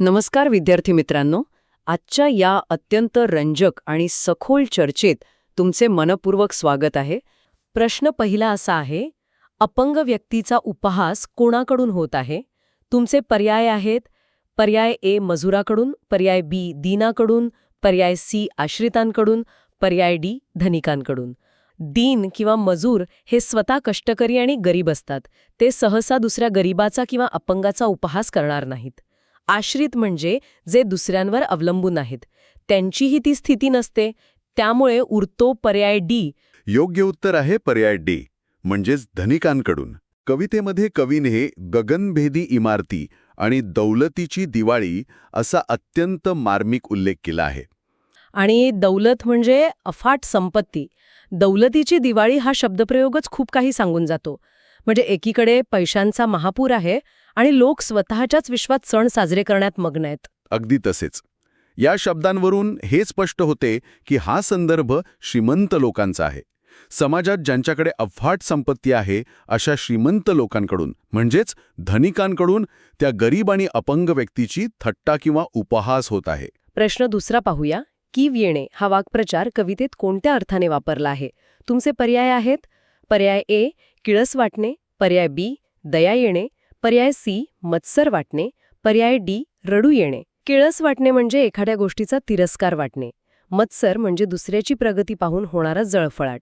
नमस्कार विद्यार्थी मित्रांनो. आजच्या या अत्यंत रंजक आणि सखोल चर्चेत तुमचे मनपूर्वक स्वागत आहे. प्रश्न पहिला असा आहे, अपंग व्यक्तीचा उपहास कोणाकडून होत आहे? तुमचे पर्याय आहेत: पर्याय ए मजुराकडून, पर्याय बी दीनाकडून, पर्याय सी आश्रितांकडून, पर्याय डी धनिकांकडून. दीन किंवा मजूर हे स्वतः कष्टकरी आणि गरीब असतात. ते सहसा दुसऱ्या गरीबाचा किंवा अपंगाचा उपहास करणार नाहीत. आश्रित म्हणजे जे दुसऱ्यांवर अवलंबून आहेत, त्यांचीही ती स्थिती नसते. त्यामुळे उरतो पर्याय डी. योग्य उत्तर आहे पर्याय डी, म्हणजेच धनिकांकडून. कवितेमध्ये कवीने गगनभेदी इमारती आणि दौलतीची दिवाळी असा अत्यंत मार्मिक उल्लेख केला आहे. आणि दौलत म्हणजे अफाट संपत्ती. दौलतीची दिवाळी हा शब्दप्रयोगच खूप काही सांगून जातो. म्हणजे एकीकडे पैशांचा महापूर आहे आणि लोक स्वतःच्याच विश्वात सण साजरे करण्यात मग्न आहेत. अगदी तसेच. या शब्दांवरून हे स्पष्ट होते की हा संदर्भ श्रीमंत लोकांचा आहे. समाजात ज्यांच्याकडे अफाट संपत्ती आहे अशा श्रीमंत लोकांकडून, म्हणजेच धनिकांकडून त्या गरीब आणि अपंग व्यक्तीची थट्टा किंवा उपहास होत आहे. प्रश्न दुसरा पाहूया. कीव येणे हा वाक्प्रचार कवितेत कोणत्या अर्थाने वापरला आहे? तुमचे पर्याय आहेत: पर्याय ए किळस वाटणे, पर्याय बी दया येणे, पर्याय सी मत्सर वाटणे, पर्याय डी रडू येणे. किळस वाटणे म्हणजे एखाद्या गोष्टीचा तिरस्कार वाटणे, मत्सर म्हणजे दुसऱ्याची प्रगती पाहून होणारा जळफळाट,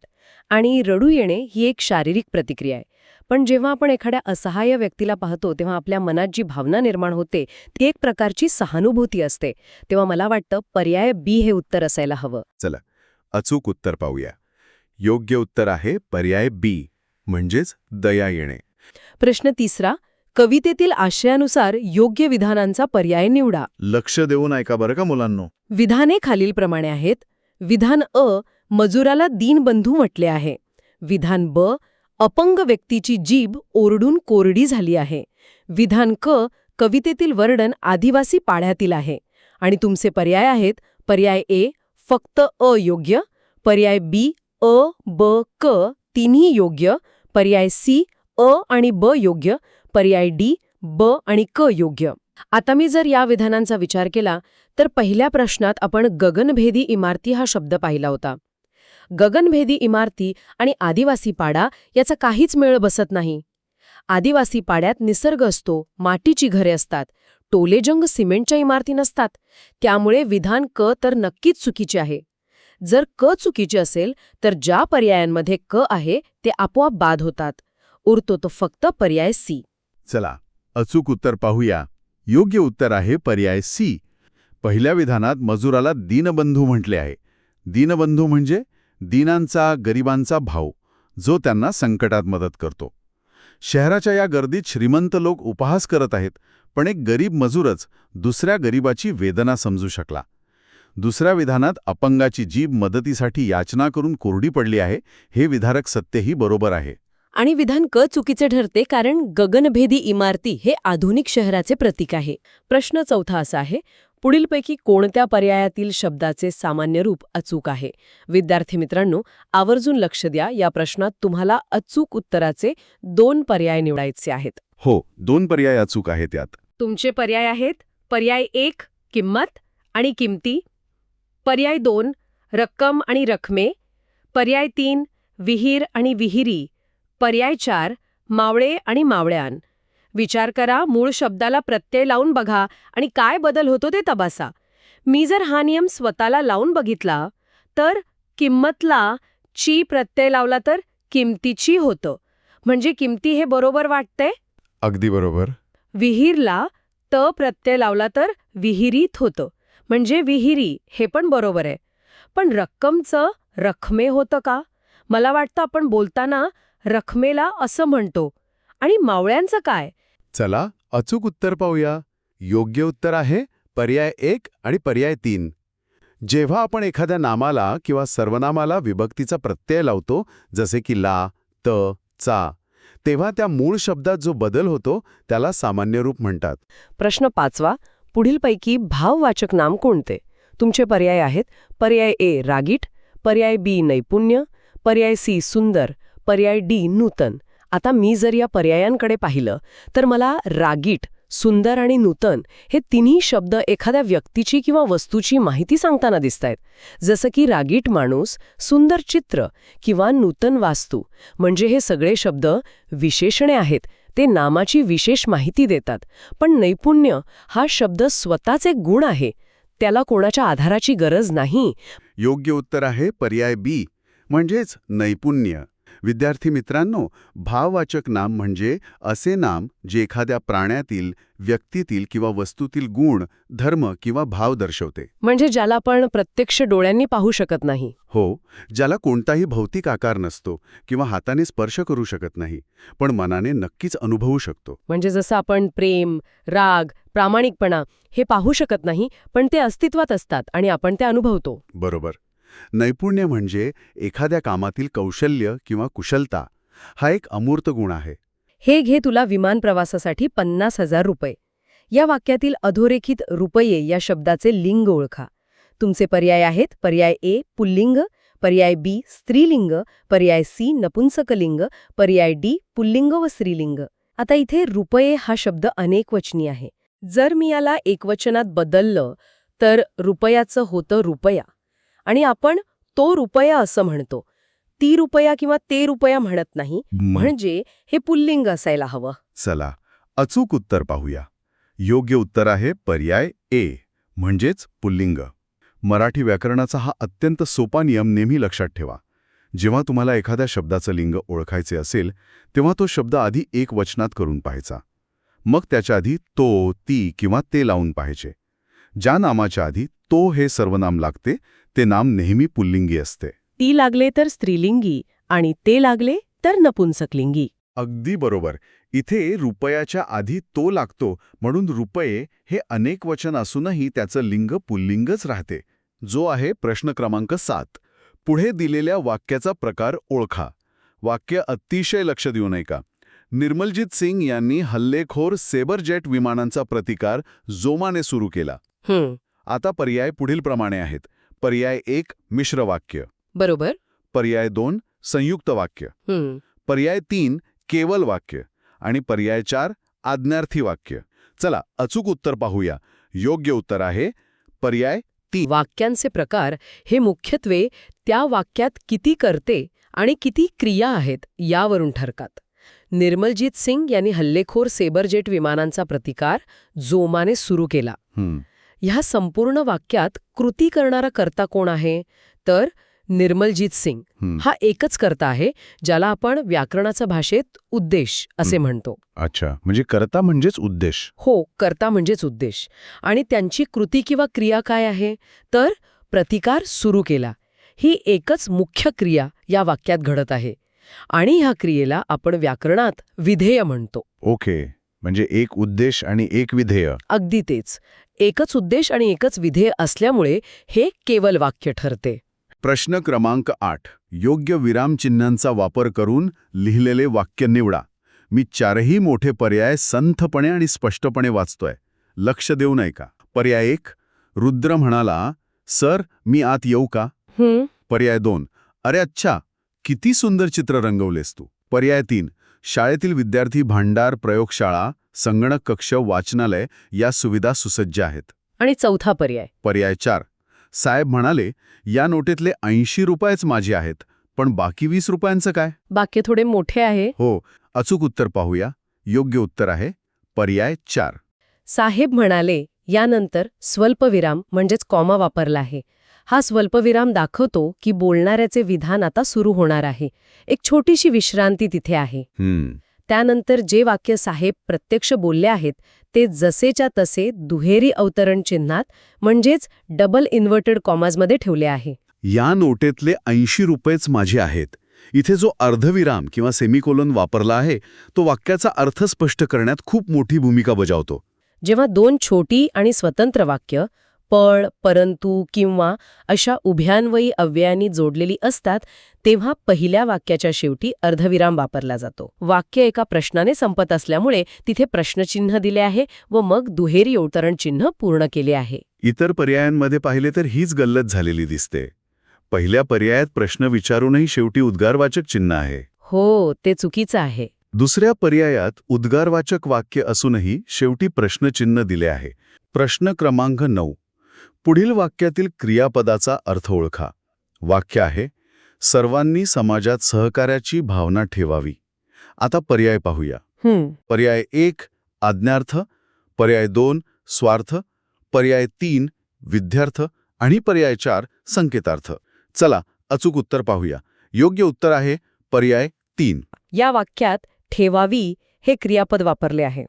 आणि रडू येणे ही एक शारीरिक प्रतिक्रिया आहे. पण जेव्हा आपण एखाद्या असहाय्य व्यक्तीला पाहतो तेव्हा आपल्या मनात जी भावना निर्माण होते ती एक प्रकारची सहानुभूती असते. तेव्हा मला वाटतं पर्याय बी हे उत्तर असायला हवं. चला अचूक उत्तर पाहूया. योग्य उत्तर आहे पर्याय बी, म्हणजेच दया येणे. प्रश्न तिसरा. कवितेतील आशयानुसार योग्य विधानांचा पर्याय निवडा. लक्ष देऊन ऐका बरं का मुलांनो. विधाने खालीलप्रमाणे आहेत. विधान अ, मजुराला दीनबंधू म्हटले आहे. विधान ब, अपंग व्यक्तीची जीभ ओरडून कोरडी झाली आहे. विधान क, कवितेतील वर्णन आदिवासी पाड्यातील आहे. आणि तुमचे पर्याय आहेत: पर्याय ए फक्त अयोग्य, पर्याय बी अ ब क तिन्ही योग्य, पर्याय सी अ आणि ब योग्य, पर्याय डी ब आणि क योग्य. आता मी जर या विधानांचा विचार केला तर पहिल्या प्रश्नात आपण गगनभेदी इमारती हा शब्द पाहिला होता. गगनभेदी इमारती आणि आदिवासी पाडा याचा काहीच मेळ बसत नाही. आदिवासी पाड्यात निसर्ग असतो, मातीची घरे असतात, टोलेजंग सिमेंटच्या इमारती नसतात. त्यामुळे विधान क तर नक्कीच चुकीचे आहे. जर क चुकीचे असेल तर ज्या पर्यायांमध्ये क आहे ते आपोआप बाद होतात. उरतो तो फक्त पर्याय सी. चला अचूक उत्तर पाहूया. योग्य उत्तर आहे पर्याय सी. पहिल्या विधानात मजुराला दीनबंधू म्हटले आहे. दीनबंधू म्हणजे दीनांचा, गरिबांचा भाऊ, जो त्यांना संकटात मदत करतो. शहराच्या या गर्दीत श्रीमंत लोक उपहास करत आहेत, पण एक गरीब मजूरच दुसऱ्या गरीबाची वेदना समजू शकला. दुसऱ्या विधानात अपंगाची जीभ मदतीसाठी याचना करून कोरडी पडली आहे. हे विधारक सत्यही बरोबर आहे. आणि विधान क चुकीचे ठरते कारण गगनभेदी इमारती हे आधुनिक शहराचे प्रतीक आहे. प्रश्न चौथा असा आहे: पुढीलपैकी कोणत्या पर्यायातील शब्दाचे सामान्य रूप अचूक आहे? विद्यार्थी मित्रांनो, आवर्जून लक्ष द्या. या प्रश्नात तुम्हाला अचूक उत्तराचे 2 पर्याय निवडायचे आहेत. हो, 2 पर्याय अचूक आहेत यात. तुमचे पर्याय आहेत: पर्याय 1 किंमत आणि किमती, पर्याय 2 रक्कम आणि रकमे, पर्याय 3 विहीर आणि विहिरी, पर्याय 4 मावळे आणि मावळ्यान. विचार करा, मूळ शब्दाला प्रत्यय लावून बघा आणि काय बदल होतो ते तपासा. मी जर हा नियम स्वतःला लावून बघितला तर किंमतला ची प्रत्यय लावला तर किमतीची होतं, म्हणजे किमती हे बरोबर वाटतंय. अगदी बरोबर. विहीरला त प्रत्यय लावला तर विहिरीत होतं, म्हणजे विहिरी हे पण बरोबर आहे. पण रक्कमचं रखमे होतं का? मला वाटतं आपण बोलताना रखमेला असं म्हणतो. आणि मावळ्यांचं काय? चला अचूक उत्तर पाहूया. योग्य उत्तर आहे पर्याय 1 आणि पर्याय 3. जेव्हा आपण एखाद्या नामाला किंवा सर्वनामाला विभक्तीचा प्रत्यय लावतो, जसे की ला, त, चा, तेव्हा त्या मूळ शब्दात जो बदल होतो त्याला सामान्य रूप म्हणतात. प्रश्न 5वा. पुढीलपैकी भाववाचक नाम कोणते? तुमचे पर्याय आहेत: पर्याय ए रागीट, पर्याय बी नैपुण्य, पर्याय सी सुंदर, पर्याय डी नूतन. आता मी जर या पर्यायांकडे पाहिलं तर मला रागीट, सुंदर आणि नूतन हे तिन्ही शब्द एखाद्या व्यक्तीची किंवा वस्तूची माहिती सांगताना दिसतायत. जसं की रागीट माणूस, सुंदर चित्र किंवा नूतन वास्तू. म्हणजे हे सगळे शब्द विशेषणे आहेत. ते नामाची विशेष माहिती देतात. पण नैपुण्य हा शब्द स्वतःच एक गुण आहे. त्याला कोणाच्या आधाराची गरज नाही. योग्य उत्तर आहे पर्याय बी, म्हणजेच नैपुण्य. विद्यार्थी मित्रांनो, भाववाचक नाम म्हणजे असे नाम जे एखाद्या प्राण्यातील, व्यक्तीतील किंवा वस्तूतील गुण, धर्म किंवा भाव दर्शवते. म्हणजे ज्याला आपण प्रत्यक्ष डोळ्यांनी पाहू शकत नाही. हो, ज्याला कोणताही भौतिक आकार नसतो किंवा हाताने स्पर्श करू शकत नाही, पण मनाने नक्कीच अनुभवू शकतो. म्हणजे जसं आपण प्रेम, राग, प्रामाणिकपणा हे पाहू शकत नाही, पण ते अस्तित्वात असतात आणि आपण ते अनुभवतो. बरोबर. नैपुण्य म्हणजे एखाद्या कामातील कौशल्य किंवा कुशलता. हा एक अमूर्त गुण आहे. हे घे तुला विमान प्रवासासाठी 50,000 रुपये. या वाक्यातील अधोरेखित रुपये या शब्दाचे लिंग ओळखा. तुमचे पर्याय आहेत पर्याय ए पुल्लिंग, पर्याय बी स्त्रीलिंग, पर्याय सी नपुंसकलिंग, पर्याय डी पुल्लिंग व स्त्रीलिंग. आता इथे रुपये हा शब्द अनेकवचनी आहे. जर मी याला एकवचनात बदललं तर रुपयाचं होतं रुपया आणि आपण तो रुपया असं म्हणतो. ती रुपया किंवा ते रुपया म्हणत नाही. म्हणजे हे पुल्लिंग असायला हवं. चला अचूक उत्तर पाहूया. योग्य उत्तर आहे पर्याय ए, म्हणजेच पुल्लिंग. मराठी व्याकरणाचा हा अत्यंत सोपा नियम नेहमी लक्षात ठेवा. जेव्हा तुम्हाला एखाद्या शब्दाचं लिंग ओळखायचे असेल तेव्हा तो शब्द आधी एक वचनात करून पाहायचा. मग त्याच्या आधी तो, ती किंवा ते लावून पाहायचे. ज्या नामाच्या आधी तो हे सर्वनाम लागते ते नाम नेहमी पुल्लिंगी असते. ती लागले तर स्त्रीलिंगी आणि ते लागले तर नपुंसकलिंगी. अगदी बरोबर. इथे रुपयाच्या आधी तो लागतो म्हणून रुपये हे अनेक वचन असूनही त्याचं लिंग पुल्लिंगच राहते. जो आहे प्रश्न क्रमांक 7. पुढे दिलेल्या वाक्याचा प्रकार ओळखा. वाक्य अतिशय लक्ष देऊ ऐका. निर्मलजीत सिंग यांनी हल्लेखोर सेबर जेट विमानांचा प्रतिकार जोमाने सुरू केला. आता पर्याय पुढील प्रमाणे आहेत. पर्याय 1 मिश्र वाक्य, बरोबर. पर्याय 2 संयुक्त वाक्य, पर्याय 3 केवल वाक्य आणि पर्याय 4 आज्ञार्थी वाक्य. चला अचूक उत्तर पाहूया. योग्य उत्तर आहे पर्याय 3. वाक्यांचे प्रकार हे मुख्यत्वे त्या वाक्यात किती कर्ते आणि किती क्रिया आहेत यावरून ठरतात. निर्मलजीत सिंग यांनी हल्लेखोर सेबर जेट विमानांचा प्रतिकार जोमाने सुरू केला. ह्या संपूर्ण वाक्यात कृती करणारा कर्ता कोण आहे? तर निर्मलजीत सिंग हा एकच कर्ता आहे, ज्याला आपण व्याकरणाच्या भाषेत उद्देश असे म्हणतो. अच्छा, म्हणजे कर्ता म्हणजेच उद्देश. हो, कर्ता म्हणजेच उद्देश. आणि त्यांची कृती किंवा क्रिया काय आहे? तर प्रतिकार सुरू केला. ही एकच मुख्य क्रिया या वाक्यात घडत आहे आणि ह्या क्रियेला आपण व्याकरणात विधेय म्हणतो. ओके, म्हणजे एक उद्देश आणि एक विधेय. अगदी तेच. एकच उद्देश आणि एकच विधेय असल्यामुळे हे केवल वाक्य ठरते. प्रश्न क्रमांक 8. योग्य विरामचिन्हांचा वापर करून लिहिलेले वाक्य निवडा. मी 4ही मोठे पर्याय संथपणे आणि स्पष्टपणे वाचतोय. लक्ष देऊ नये का? पर्याय 1 रुद्र म्हणाला, सर मी आत येऊ का? पर्याय 2 अरे अच्छा, किती सुंदर चित्र रंगवलेस तू. पर्याय 3 शाळेतील विद्यार्थी भांडार, प्रयोगशाळा, संगणक कक्ष, वाचनालय या सुविधा सुसज्ज आहेत. आणि चौथा पर्याय? पर्याय 4 साहेब म्हणाले, या नोटेतले 80 रुपयेच माझे आहेत, पण बाकी 20 रुपयांचं काय? वाक्य थोडे मोठे आहे. हो, अचूक उत्तर पाहूया. योग्य उत्तर आहे पर्याय 4. साहेब म्हणाले यानंतर स्वल्पविराम म्हणजेच कॉमा वापरला आहे. हा स्वल्पविराम दाखवतो की बोलणाऱ्याचे विधान आता सुरू होणार आहे. एक छोटीशी विश्रांती तिथे आहे. त्यानंतर जे वाक्य साहेब प्रत्यक्ष बोलले आहेत ते जसेच्या तसे दुहेरी अवतरण चिन्हात म्हणजेच डबल इन्व्हर्टेड कॉमाजमध्ये ठेवले आहे. या नोटेतले 80 रुपयेच माझे आहेत. इथे जो अर्धविराम किंवा सेमिकोलन वापरला आहे तो वाक्याचा अर्थ स्पष्ट करण्यात खूप मोठी भूमिका बजावतो. जेव्हा दोन छोटी आणि स्वतंत्र वाक्य पण, परंतु किंवा अशा उभयान्वयी अव्ययांनी जोडलेली असतात तेव्हा पहिल्या वाक्याच्या शेवटी अर्धविराम वापरला जातो. वाक्य एका प्रश्नाने संपत असल्यामुळे तिथे प्रश्नचिन्ह दिले आहे व मग दुहेरी अवतरण चिन्ह पूर्ण केले आहे. इतर पर्यायांमध्ये पाहिले तर हीच गल्लत झालेली दिसते. पहिल्या पर्यायात प्रश्न विचारूनही शेवटी उद्गारवाचक चिन्ह आहे. हो, ते चुकीचं आहे. दुसऱ्या पर्यायात उद्गारवाचक वाक्य असूनही शेवटी प्रश्नचिन्ह दिले आहे. प्रश्न क्रमांक 9. पुढील वाक्यातील क्रियापदाचा अर्थ ओळखा. वाक्य आहे, सर्वांनी समाजात सहकार्याची भावना ठेवावी. आता पर्याय पाहूया. पर्याय 1 आज्ञार्थ, पर्याय 2 स्वार्थ, पर्याय 3 विद्यार्थ आणि पर्याय 4 संकेतार्थ. चला अचूक उत्तर पाहूया. योग्य उत्तर आहे पर्याय 3. या वाक्यात ठेवावी हे क्रियापद वापरले आहे.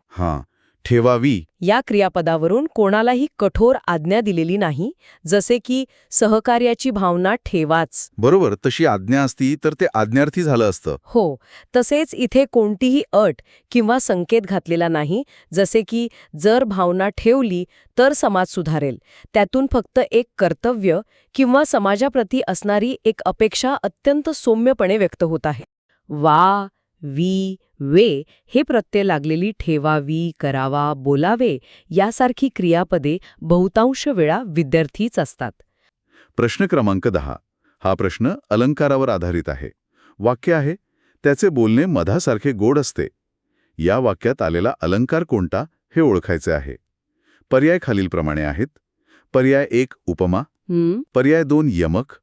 ठेवावी. या क्रियापदावरून कोणालाही कठोर आज्ञा दिलेली नाही, जसे की सहकार्याची भावना ठेवाच. बरोबर, तशी आज्ञा असती तर ते आज्ञार्थी झालं असतं. हो, तसेच इथे कोणतीही अट किंवा संकेत घातलेला नाही, जसे की जर भावना ठेवली तर समाज सुधारेल. त्यातून फक्त एक कर्तव्य किंवा समाजाप्रती असणारी एक अपेक्षा अत्यंत सौम्यपणे व्यक्त होत आहे. वा, वी, वे हे प्रत्यय लागलेली ठेवावी, करावा, बोलावे यासारखी क्रियापदे बहुतांश वेळा विद्यार्थीच असतात. प्रश्न क्रमांक 10. हा प्रश्न अलंकारावर आधारित आहे. वाक्य आहे, त्याचे बोलणे मधासारखे गोड असते. या वाक्यात आलेला अलंकार कोणता हे ओळखायचे आहे. पर्याय खालीलप्रमाणे आहेत. पर्याय 1 उपमा, पर्याय 2 यमक,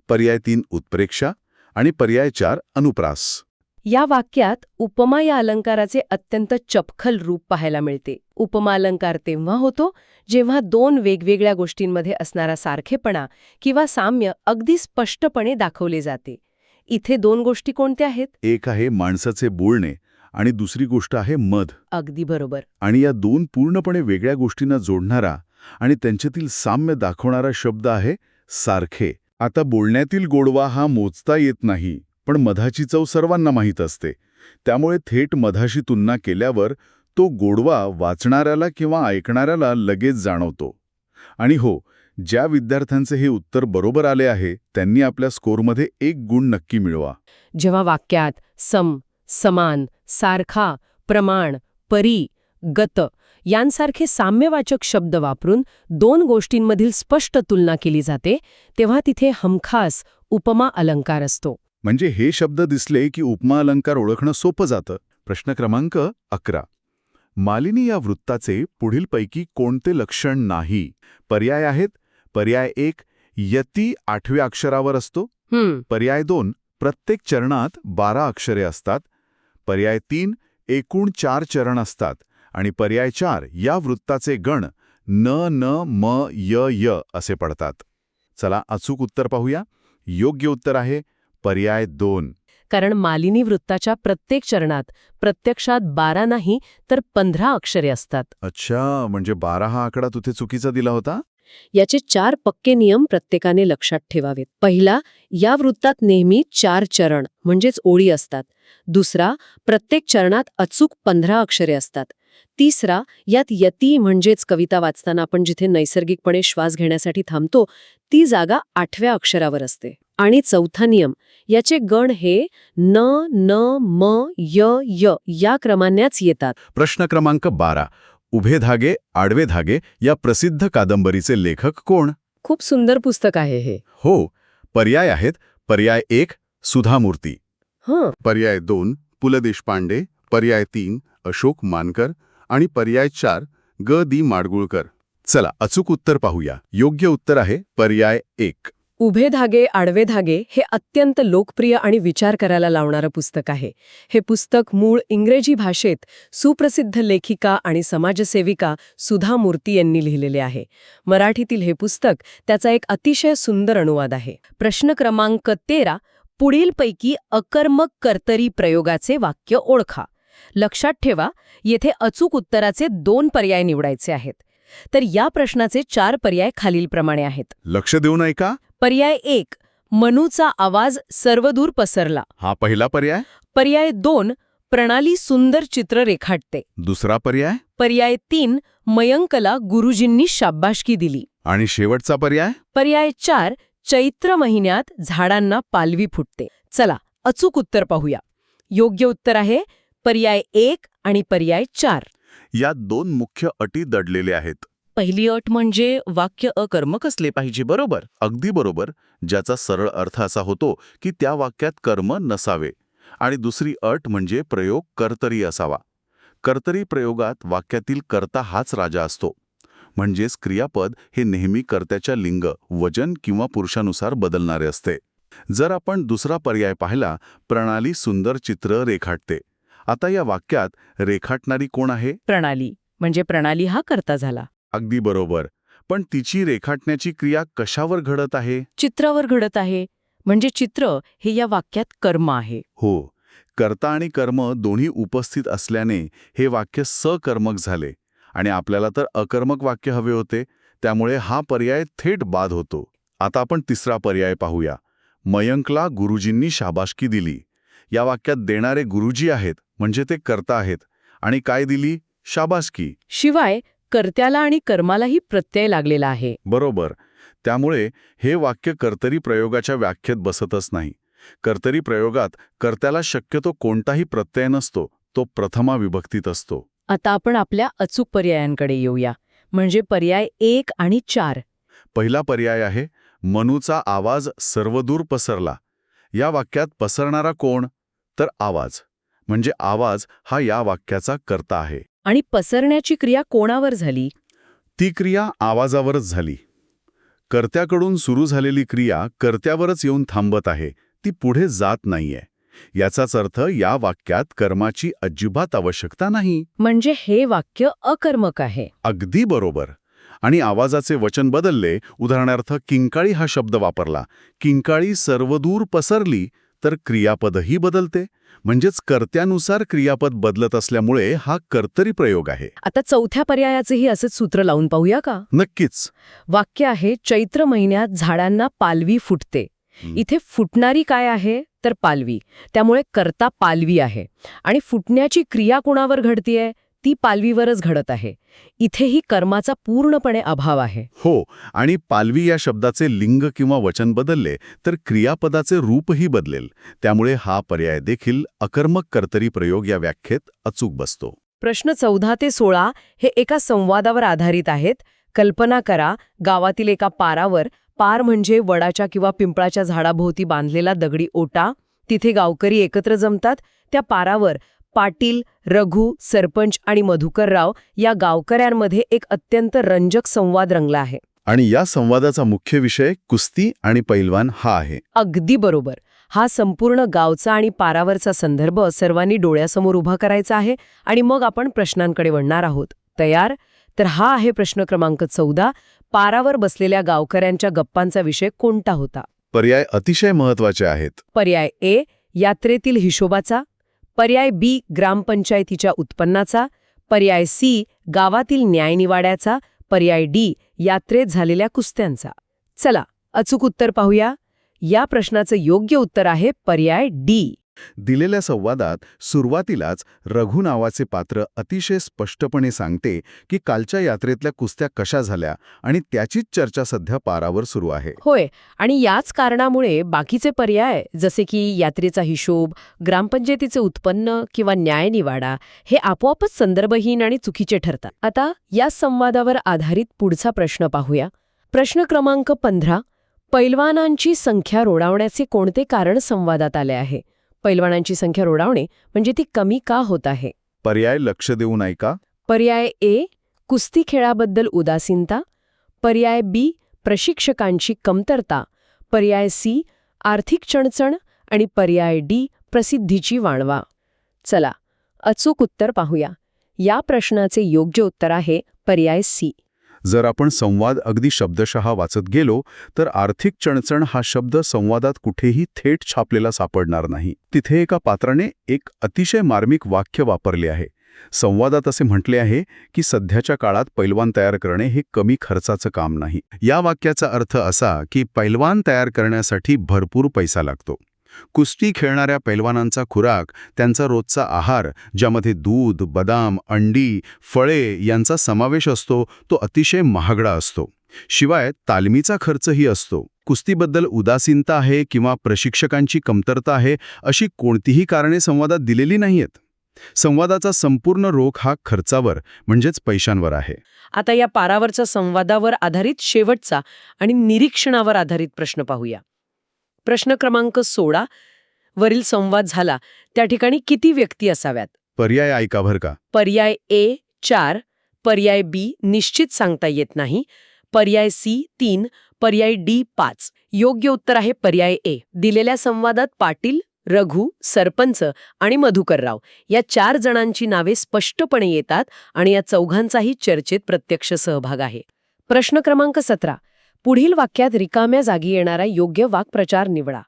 पर्याय 3 उत्प्रेक्षा आणि पर्याय 4 अनुप्रास. या वाक्यात उपमा या अलंकाराचे अत्यंत चपखल रूप पाहायला मिळते. उपमा अलंकार तेव्हा होतो जेव्हा दोन वेगवेगळ्या गोष्टींमध्ये असणारा सारखेपणा किंवा साम्य अगदी स्पष्टपणे दाखवले जाते. इथे दोन गोष्टी कोणत्या आहेत? एक आहे माणसाचे बोलणे आणि दुसरी गोष्ट आहे मध. अगदी बरोबर. आणि या दोन पूर्णपणे वेगळ्या गोष्टींना जोडणारा आणि त्यांच्यातील साम्य दाखवणारा शब्द आहे सारखे. आता बोलण्यातील गोडवा हा मोजता येत नाही, पण मधाची चव सर्वांना माहीत असते. त्यामुळे थेट मधाशी तुलना केल्यावर तो गोडवा वाचणाऱ्याला किंवा ऐकणाऱ्याला लगेच जाणवतो. आणि हो, ज्या विद्यार्थ्यांचे हे उत्तर बरोबर आले आहे त्यांनी आपल्या स्कोअरमध्ये 1 गुण नक्की मिळवा. जेव्हा वाक्यात सम, समान, सारखा, प्रमाण, परी, गत यांसारखे साम्यवाचक शब्द वापरून दोन गोष्टींमधील स्पष्ट तुलना केली जाते, तेव्हा तिथे हमखास उपमा अलंकार असतो. म्हणजे हे शब्द दिसले की उपमा अलंकार ओळखणं सोपं जातं. प्रश्न क्रमांक 11. मालिनी या वृत्ताचे पुढीलपैकी कोणते लक्षण नाही? पर्याय आहेत. पर्याय 1 यती 8व्या अक्षरावर असतो, पर्याय 2 प्रत्येक चरणात 12 अक्षरे असतात, पर्याय 3 एकूण 4 चरण असतात आणि पर्याय 4 या वृत्ताचे गण न, न, म, य, य असे पडतात. चला अचूक उत्तर पाहूया. योग्य उत्तर आहे पर्याय 2. कारण मालिनी वृत्ताच्या प्रत्येक चरणात प्रत्यक्षात 12 नाही तर 15 अक्षरे असतात. अच्छा, म्हणजे 12 हा आकडा तुथे चुकीचा दिला होता? याचे 4 पक्के नियम प्रत्येकाने लक्षात ठेवावेत. पहिला, या वृत्तात नेहमी 4 चरण म्हणजेच ओळी असतात. दुसरा, प्रत्येक चरणात अचूक 15 अक्षरे असतात. तिसरा, यात यती म्हणजेच कविता वाचताना आपण जिथे नैसर्गिकपणे श्वास घेण्यासाठी थांबतो ती जागा 8व्या अक्षरावर असते. आणि चौथा नियम, याचे गण हे न, न, म, य, य या क्रमानेच येतात. प्रश्न क्रमांक 12. उभे धागे आडवे धागे या प्रसिद्ध कादंबरीचे लेखक कोण? खूप सुंदर पुस्तक आहे हे. हो, पर्याय आहेत. पर्याय 1 सुधा मूर्ती, पर्याय 2 पु ल देशपांडे, पर्याय 3 अशोक मानकर आणि पर्याय 4 ग दी माडगुळकर. चला अचूक उत्तर पाहूया. योग्य उत्तर आहे पर्याय 1. उभे धागे आडवे धागे हे अत्यंत लोकप्रिय आणि विचार करायला लावणारं पुस्तक आहे. हे पुस्तक मूळ इंग्रजी भाषेत सुप्रसिद्ध लेखिका आणि समाजसेविका सुधा मूर्ती यांनी लिहिलेले आहे. मराठीतील हे पुस्तक त्याचा एक अतिशय सुंदर अनुवाद आहे. प्रश्न क्रमांक 13. पुढीलपैकी अकर्मक कर्तरी प्रयोगाचे वाक्य ओळखा. लक्षात ठेवा, येथे अचूक उत्तराचे 2 पर्याय निवडायचे आहेत. तर या प्रश्नाचे 4 पर्याय खालीलप्रमाणे आहेत. लक्ष देऊन ऐका. पर्याय 1 मनूचा आवाज सर्वदूर पसरला. हा पहिला पर्याय. पर्याय 2 प्रणाली सुंदर चित्र रेखाटते. दुसरा पर्याय. पर्याय 3 मयंकला गुरुजींनी शाबासकी दिली. आणि शेवटचा पर्याय. पर्याय 4 चैत्र महिन्यात झाडांना पालवी फुटते. चला अचूक उत्तर पाहूया. योग्य उत्तर आहे पर्याय 1 आणि पर्याय 4. यात 2 मुख्य अटी दडलेले आहेत. पहिली अट म्हणजे वाक्य अकर्मक असले पाहिजे, बरोबर? अगदी बरोबर, ज्याचा सरळ अर्थ असा होतो की त्या वाक्यात कर्म नसावे. आणि दुसरी अट म्हणजे प्रयोग कर्तरी असावा. कर्तरी प्रयोगात वाक्यातील कर्ता हाच राजा असतो. म्हणजेच क्रियापद हे नेहमी कर्त्याच्या लिंग, वचन किंवा पुरुषानुसार बदलणारे असते. जर आपण दुसरा पर्याय पाहिला, प्रणाली सुंदर चित्र रेखाटते. आता या वाक्यात रेखाटणारी कोण आहे? प्रणाली म्हणजे प्रणाली हा कर्ता झाला. अगदी बरोबर. पण तिची रेखाटण्याची क्रिया कशावर घडत आहे? चित्रावर घडत आहे. म्हणजे चित्र हे या वाक्यात कर्म आहे. हो, कर्ता आणि कर्म दोन्ही उपस्थित असल्याने हे वाक्य सकर्मक झाले आणि आपल्याला तर अकर्मक वाक्य हवे होते, त्यामुळे हा पर्याय थेट बाद होतो. आता आपण तिसरा पर्याय पाहूया. मयंकला गुरुजींनी शाबासकी दिली. या वाक्यात देणारे गुरुजी आहेत, म्हणजे ते कर्ता आहेत. आणि काय दिली? शाबासकी. शिवाय कर्त्याला आणि कर्मालाही प्रत्यय लागलेला आहे. बरोबर. त्यामुळे हे वाक्य कर्तरी प्रयोगाच्या व्याख्येत बसतच नाही. कर्तरी प्रयोगात कर्त्याला शक्यतो कोणताही प्रत्यय नसतो, तो प्रथमा विभक्तीत असतो. आता आपण आपल्या अचूक पर्यायांकडे येऊया, म्हणजे पर्याय 1 आणि 4. पहिला पर्याय आहे, मनूचा आवाज सर्वदूर पसरला. या वाक्यात पसरणारा कोण? तर आवाज. म्हणजे आवाज हा या वाक्याचा कर्ता आहे. आणि पसरण्याची क्रिया कोणावर झाली? ती क्रिया आवाजावरच झाली. कर्त्याकडून सुरू झालेली क्रिया कर्त्यावरच येऊन थांबत आहे, ती पुढे जात नाहीये. याचाच अर्थ या वाक्यात कर्माची अजिबात आवश्यकता नाही. म्हणजे हे वाक्य अकर्मक आहे. अगदी बरोबर. आणि आवाजाचे वचन बदलले, उदाहरणार्थ किंकाळी हा शब्द वापरला. किंकाळी सर्वदूर पसरली, तर क्रियापदही बदलते. म्हणजेच कर्त्यानुसार क्रियापद बदलत असल्यामुळे हा कर्तरी प्रयोग आहे. आता चौथ्या पर्यायाचेही असेच सूत्र लावून पाहूया का? नक्कीच. वाक्य आहे, चैत्र महिन्यात झाडांना पालवी फुटते. इथे फुटणारी काय आहे? तर पालवी. त्यामुळे कर्ता पालवी आहे. आणि फुटण्याची क्रिया कोणावर घडतीये? ती पालवीवरच घडत आहे. इथेही कर्माचा पूर्णपणे अभाव आहे. हो, आणि पालवी या शब्दाचे लिंग किंवा वचन बदलले तर क्रियापदाचे रूपही बदलेल. त्यामुळे हा पर्याय देखील अकर्मक कर्तरी प्रयोग या व्याख्येत अचूक बसतो. प्रश्न 14 ते 16 हे एका संवादावर आधारित आहेत. कल्पना करा, गावातील एका पारावर, पार म्हणजे वडाच्या किंवा पिंपळाच्या झाडाभोवती बांधलेला दगडी ओटा. तिथे गावकरी एकत्र जमतात. त्या पारावर पाटील, रघु, सरपंच आणि मधुकरराव या गावकऱ्यांमध्ये एक अत्यंत रंजक संवाद रंगला आहे. आणि या संवादाचा मुख्य विषय कुस्ती आणि पैलवान हा आहे. अगदी बरोबर. हा संपूर्ण गावचा आणि पारावरचा संदर्भ सर्वांनी डोळ्यासमोर उभा करायचा आहे आणि मग आपण प्रश्नांकडे वळणार आहोत. तयार? तर हा आहे प्रश्न क्रमांक 14. पारावर बसलेल्या गावकऱ्यांच्या गप्पांचा विषय कोणता होता? पर्याय अतिशय महत्वाचे आहेत. पर्याय ए, यात्रेतील हिशोबाचा. पर्याय बी, ग्रामपंचायतीच्या उत्पन्नाचा. पर्याय सी, गावातील न्यायनिवाड्याचा. पर्याय डी, यात्रेत झालेल्या कुस्त्यांचा. चला, अचूक उत्तर पाहूया. या प्रश्नाचं योग्य उत्तर आहे पर्याय डी. दिलेल्या संवादात सुरुवातीलाच रघु नावाचे पात्र अतिशय स्पष्टपणे सांगते की कालच्या यात्रेतल्या कुस्त्या कशा झाल्या आणि त्याचीच चर्चा सध्या पारावर सुरू आहे. होय, आणि याच कारणामुळे बाकीचे पर्याय जसे की यात्रेचा हिशोब, ग्रामपंचायतीचे उत्पन्न किंवा न्यायनिवाडा हे आपोआपच संदर्भहीन आणि चुकीचे ठरतात. आता या संवादावर आधारित पुढचा प्रश्न पाहूया. प्रश्न क्रमांक 15. पैलवानांची संख्या रोडावण्याचे कोणते कारण संवादात आले आहे? पैलवानांची संख्या रोडावणे म्हणजे ती कमी का होत आहे? पर्याय लक्ष देऊन ऐका. पर्याय ए, कुस्ती खेळाबद्दल उदासीनता. पर्याय बी, प्रशिक्षकांची कमतरता. पर्याय सी, आर्थिक चणचण. आणि पर्याय डी, प्रसिद्धीची वाणवा. चला, अचूक उत्तर पाहूया. या प्रश्नाचे योग्य उत्तर आहे पर्याय सी. जर आपण संवाद अगदी शब्दशः वाचत गेलो तर आर्थिक चणचण हा शब्द संवादात कुठेही थेट छापलेला सापडणार नाही. तिथे एका पात्राने एक अतिशय मार्मिक वाक्य वापरले आहे. संवादात असे म्हटले आहे की सध्याच्या काळात पैलवान तयार करणे हे कमी खर्चाचं काम नाही. या वाक्याचा अर्थ असा की पैलवान तयार करण्यासाठी भरपूर पैसा लागतो. कुस्ती खेळणाऱ्या पैलवानांचा खुराक, त्यांचा रोजचा आहार, ज्यामध्ये दूध, बदाम, अंडी, फळे यांचा समावेश असतो, तो अतिशय महागडा असतो. शिवाय तालमीचा खर्चही असतो. कुस्तीबद्दल उदासीनता आहे किंवा प्रशिक्षकांची कमतरता आहे अशी कोणतीही कारणे संवादात दिलेली नाहीयेत. संवादाचा संपूर्ण रोख हा खर्चावर म्हणजेच पैशांवर आहे. आता या पारावरच्या संवादावर आधारित शेवटचा आणि निरीक्षणावर आधारित प्रश्न पाहूया. प्रश्न क्रमांक 16. वरील संवाद झाला त्या ठिकाणी किती व्यक्ती असाव्यात? पर्याय ऐका बरं का. पर्याय ए 4, पर्याय बी निश्चित सांगता येत नाही, पर्याय सी 3, पर्याय डी 5. योग्य उत्तर आहे पर्याय ए. दिलेल्या संवादात पाटील, रघु, सरपंच आणि मधुकरराव या 4 जणांची नावे स्पष्टपणे येतात आणि या चौघांचाही चर्चेत प्रत्यक्ष सहभाग आहे. प्रश्न क्रमांक 17. पुढील वाक्यात रिकाम्या जागी येणारा योग्य वाक्प्रचार निवडा.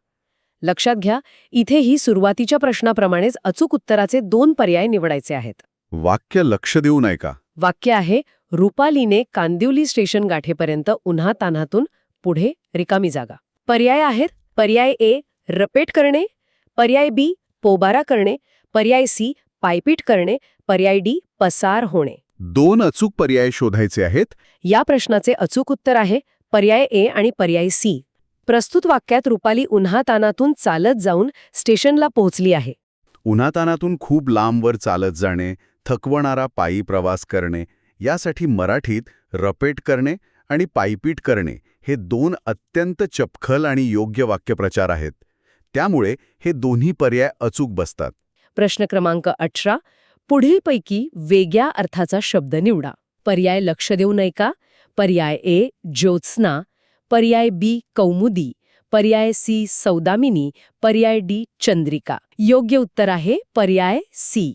लक्षात घ्या, इथेही सुरुवातीच्या प्रश्नाप्रमाणेच अचूक उत्तराचे 2 पर्याय निवडायचे आहेत. वाक्य लक्ष देऊ नये का? वाक्य आहे, रुपालीने कांदिवली स्टेशन गाठेपर्यंत उन्हातान्हातून पुढे रिकामी जागा. पर्याय आहेत पर्याय ए रपेट करणे, पर्याय बी पोबारा करणे, पर्याय सी पायपीट करणे, पर्याय डी पसार होणे. 2 अचूक पर्याय शोधायचे आहेत. या प्रश्नाचे अचूक उत्तर आहे पर्याय ए आणि पर्याय सी. प्रस्तुत वाक्यात रुपाली उन्हातान्हातून चालत जाऊन स्टेशनला पोहोचली आहे. उन्हातान्हातून खूप लांबवर चालत जाणे, थकवणारा पायी प्रवास करणे, यासाठी मराठीत रपेट करणे आणि पायपीट करणे हे 2 अत्यंत चपखल आणि योग्य वाक्यप्रचार आहेत. त्यामुळे हे दोन्ही पर्याय अचूक बसतात. प्रश्न क्रमांक 18. पुढीलपैकी वेगळ्या अर्थाचा शब्द निवडा. पर्याय लक्ष देऊ नये का, पर्याय ए ज्योत्स्ना, पर्याय बी कौमुदी, पर्याय सी सौदामिनी, पर्याय डी चंद्रिका. योग्य उत्तर आहे पर्याय सी.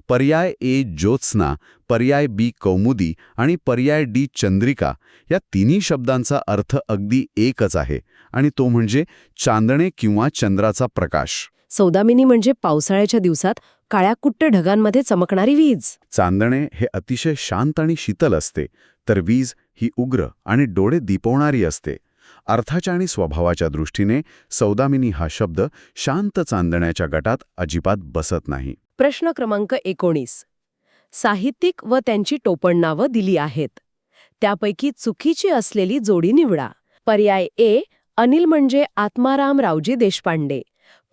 पर्याय ए ज्योत्स्ना, पर्याय बी कौमुदी आणि पर्याय डी चंद्रिका या तिन्ही शब्दांचा अर्थ अगदी एकच आहे आणि तो म्हणजे चांदणे किंवा चंद्राचा प्रकाश. सौदामिनी म्हणजे पावसाळ्याच्या दिवसात काळ्याकुट्ट ढगांमध्ये चमकणारी वीज. चांदणे हे अतिशय शांत आणि शीतल असते, तर वीज ही उग्र आणि डोळे दिपवणारी असते. अर्थाच्या आणि स्वभावाच्या दृष्टीने सौदामिनी हा शब्द शांत चांदण्याच्या गटात अजिबात बसत नाही. प्रश्न क्रमांक 19. साहित्यिक व त्यांची टोपणनावं दिली आहेत. त्यापैकी चुकीची असलेली जोडी निवडा. पर्याय ए अनिल म्हणजे आत्माराम रावजी देशपांडे,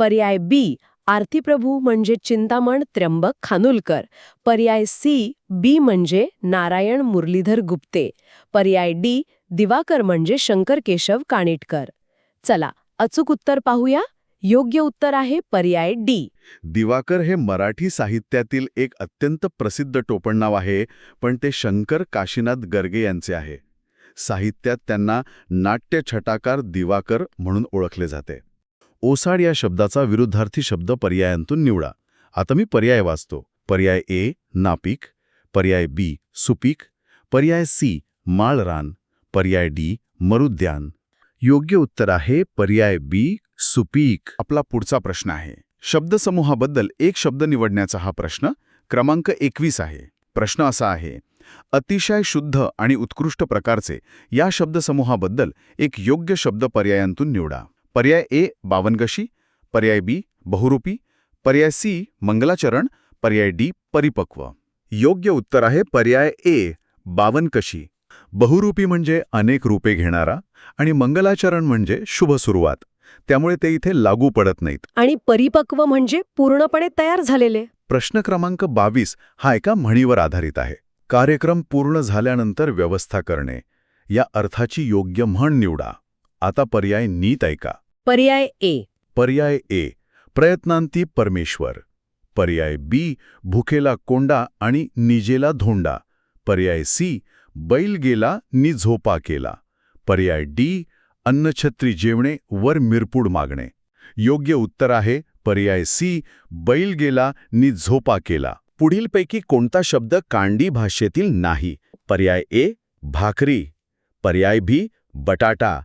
पर्याय बी आरती प्रभू म्हणजे चिंतामण त्र्यंबक खानोलकर, पर्याय सी बी म्हणजे नारायण मुरलीधर गुप्ते, पर्याय डी दिवाकर म्हणजे शंकर केशव कानिटकर. चला अचूक उत्तर पाहूया. योग्य उत्तर आहे पर्याय डी. दिवाकर हे मराठी साहित्यातील एक अत्यंत प्रसिद्ध टोपणनाव आहे, पण ते शंकर काशीनाथ गर्गे यांचे आहे. साहित्यात त्यांना नाट्य छटाकार दिवाकर म्हणून ओळखले जाते. ओसाड या शब्दाचा विरुद्धार्थी शब्द पर्यायांतून निवडा. आता मी पर्याय वाचतो. पर्याय ए नापीक, पर्याय बी सुपीक, पर्याय सी माळरान, पर्याय डी मरुद्यान. योग्य उत्तर आहे पर्याय बी सुपीक. आपला पुढचा प्रश्न आहे शब्दसमूहाबद्दल एक शब्द निवडण्याचा. हा प्रश्न क्रमांक 21 आहे. प्रश्न असा आहे, अतिशय शुद्ध आणि उत्कृष्ट प्रकारचे या शब्दसमूहाबद्दल एक योग्य शब्द पर्यायांतून निवडा. पर्याय ए बावनकशी, पर्याय बी बहुरूपी, पर्याय सी मंगलाचरण, पर्याय डी परिपक्व. योग्य उत्तर आहे पर्याय ए बावनकशी. बहुरूपी म्हणजे अनेक रूपे घेणारा आणि मंगलाचरण म्हणजे शुभ सुरुवात, त्यामुळे ते इथे लागू पडत नाहीत. आणि परिपक्व म्हणजे पूर्णपणे तयार झालेले. प्रश्न क्रमांक 22 हा एका म्हणीवर आधारित आहे. कार्यक्रम पूर्ण झाल्यानंतर व्यवस्था करणे या अर्थाची योग्य म्हण निवडा. आता पर्याय नीट ऐका. पर्याय ए पर्याय ए प्रयत्नांती परमेश्वर, पर्याय बी भुकेला कोंडा आणि निजेला धोंडा, पर्याय सी बैल गेला नि झोपा केला, पर्याय डी अन्नछत्री जेवणे वर मिरपूड मागणे. योग्य उत्तर आहे पर्याय सी बैल गेला नि झोपा केला. पुढीलपैकी कोणता शब्द कांडी भाषेतील नाही? पर्याय ए भाकरी, पर्याय बी बटाटा,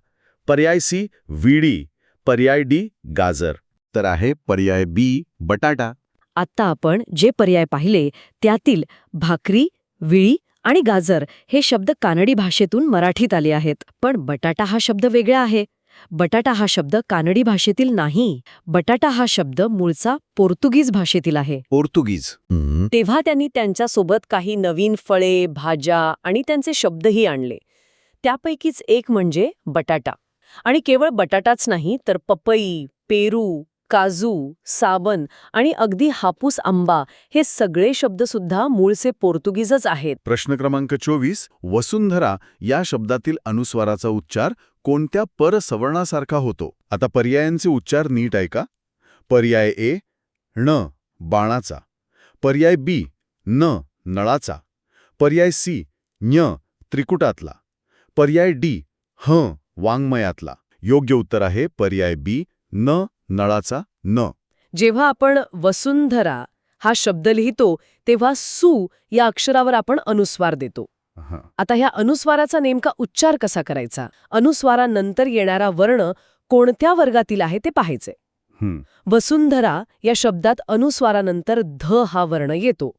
पर्याय सी विडी, पर्याय डी गाजर. तर आहे पर्याय बी बटाटा. आता आपण जे पर्याय पाहिले त्यातील भाकरी, विळी आणि गाजर हे शब्द कानडी भाषेतून मराठीत आले आहेत. पण बटाटा हा शब्द वेगळा आहे. बटाटा हा शब्द कानडी भाषेतील नाही. बटाटा हा शब्द मूळचा पोर्तुगीज भाषेतील आहे. पोर्तुगीज. तेव्हा त्यांनी त्यांच्यासोबत काही नवीन फळे, भाज्या आणि त्यांचे शब्दही आणले. त्यापैकीच एक म्हणजे बटाटा. आणि केवळ बटाटाच नाही तर पपई, पेरू, काजू, साबण आणि अगदी हापूस आंबा हे सगळे शब्दसुद्धा मूळचे पोर्तुगीजच आहेत. प्रश्न क्रमांक 24 वसुंधरा या शब्दातील अनुस्वाराचा उच्चार कोणत्या परसवर्णासारखा होतो? आता पर्यायांचे उच्चार नीट ऐका. पर्याय ए ण बाणाचा, पर्याय बी न नळाचा, पर्याय सी ञ त्रिकुटातला, पर्याय डी ह वाङ्मयातला. योग्य उत्तर आहे पर्याय बी न नळाचा न. जेव्हा आपण वसुंधरा हा शब्द लिहितो तेव्हा सु या अक्षरावर आपण अनुस्वार देतो. हं. आता ह्या अनुस्वाराचा नेमका उच्चार कसा करायचा, अनुस्वारानंतर येणारा वर्ण कोणत्या वर्गातील आहे ते पाहायचे. हं. वसुंधरा या शब्दात अनुस्वारानंतर ध हा वर्ण येतो.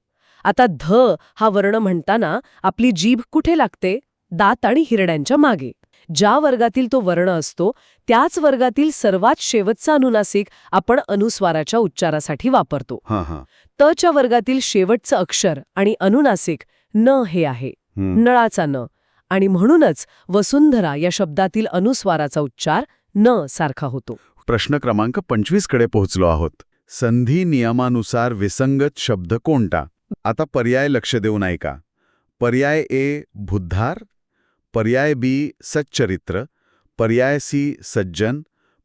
आता ध हा वर्ण म्हणताना आपली जीभ कुठे लागते? दात आणि हिरड्यांच्या मागे. ज्या वर्गातील तो वर्ण असतो त्याच वर्गातील सर्वात शेवटचा अनुनासिक आपण अनुस्वाराच्या उच्चारासाठी वापरतो. हां हां. त च्या वर्गातील शेवटचं अक्षर आणि अनुनासिक न हे आहे, हं. नळाचा न, आणि म्हणूनच वसुंधरा या शब्दातील अनुस्वाराचा उच्चार न सारखा होतो. प्रश्न क्रमांक 25 कडे पोहोचलो आहोत. संधी नियमानुसार विसंगत शब्द कोणता? आता पर्याय लक्ष देऊन ऐका. पर्याय ए बुद्धार, पर्याय बी सच्चरित्र, पर्याय सी सज्जन,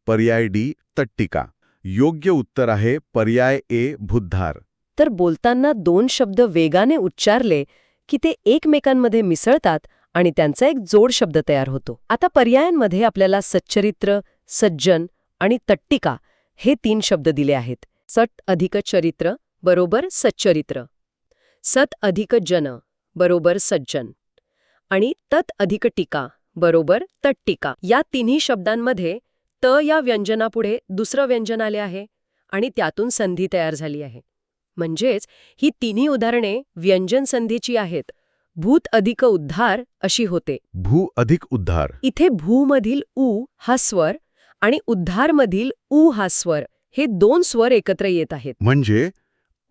पर्याय डी तट्टिका. योग्य उत्तर आहे पर्याय ए बुद्धार. तर बोलताना दोन शब्द वेगाने उच्चारले की ते एकमेकांमध्ये मिसळतात आणि त्यांचा एक जोड शब्द तयार होतो. आता पर्यायांमध्ये आपल्याला सच्चरित्र, सज्जन आणि तट्टिका हे 3 शब्द दिले आहेत. सट अधिक चरित्र बरोबर सच्चरित्र, सत अधिक जन बरोबर सज्जन आणि तत अधिक टीका बरोबर तट्टिका. या तिन्ही शब्दांमध्ये त या व्यंजनापुढे दुसरं व्यंजन आले आहे आणि त्यातून संधी तयार झाली आहे. म्हणजेच ही तिन्ही उदाहरणे व्यंजन संधीची आहेत. भूत अधिक उद्धार अशी होते. भू अधिक उद्धार. इथे भूमधील उ हा स्वर आणि उद्धारमधील उ हा स्वर हे 2 स्वर एकत्र येत आहेत. म्हणजे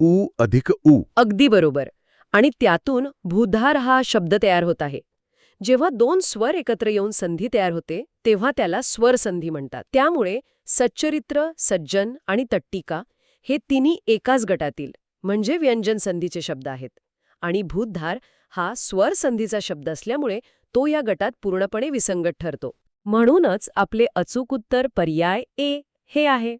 उ अधिक उ. अगदी बरोबर. आणि त्यातून भूधार हा शब्द तयार होत आहे. जेव्हा 2 स्वर एकत्र येऊन संधी तयार होते तेव्हा त्याला स्वर संधी म्हणतात. त्यामुळे सच्चरित्र, सज्जन आणि तट्टिका हे तिन्ही एकाच गटातील म्हणजे व्यंजन संधीचे शब्द आहेत. आणि भूतधार हा स्वर संधीचा शब्द असल्यामुळे तो या गटात पूर्णपणे विसंगत ठरतो. म्हणूनच आपले अचूक उत्तर पर्याय ए हे आहे.